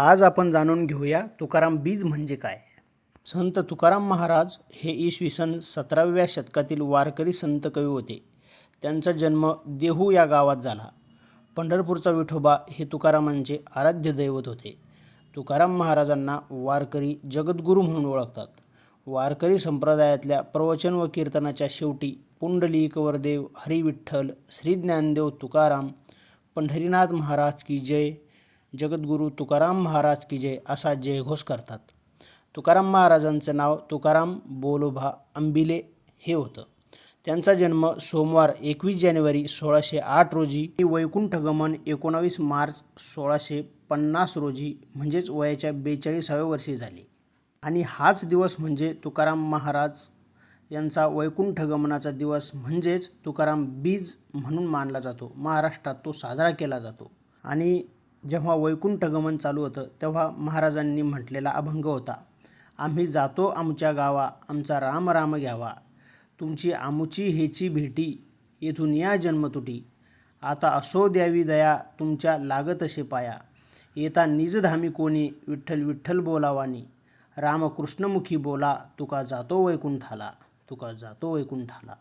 आज आपण जाणून घेऊया तुकाराम बीज म्हणजे काय. संत तुकाराम महाराज हे इसवी सन 17व्या शतकातील वारकरी संत कवी होते. त्यांचा जन्म देहू या गावात झाला. पंढरपूरचा विठोबा हे तुकारामांचे आराध्य दैवत होते. तुकाराम महाराजांना वारकरी जगद्गुरू म्हणून ओळखतात. वारकरी संप्रदायातल्या प्रवचन व कीर्तनाच्या शेवटी पुंडलिक वरदेव हरी विठ्ठल श्री ज्ञानदेव तुकाराम पंढरीनाथ महाराज की जय, जगद्गुरू तुकाराम महाराज की जय असा जयघोष करतात. तुकाराम महाराजांचं नाव तुकाराम बोलोबा अंबिले हे होतं. त्यांचा जन्म सोमवार 21 जानेवारी 1608 रोजी, वैकुंठगमन 19 मार्च 1650 रोजी म्हणजेच वयाच्या 42व्या वर्षी झाले. आणि हाच दिवस म्हणजे तुकाराम महाराज यांचा वैकुंठगमनाचा दिवस म्हणजेच तुकाराम बीज म्हणून मानला जातो. महाराष्ट्रात तो साजरा केला जातो. आणि जेव्हा वैकुंठगमन चालू होतं तेव्हा महाराजांनी म्हटलेला अभंग होता, आम्ही जातो आमच्या गावा, आमचा राम राम घ्यावा, तुमची आमुची हेची भेटी, येथून या जन्मतुटी, आता असो द्यावी दया, तुमच्या लागतसे पाया, येता निजधामी कोणी, विठ्ठल विठ्ठल बोलावानी, रामकृष्णमुखी बोला, तुका जातो वैकुंठाला, तुका जातो वैकुंठाला.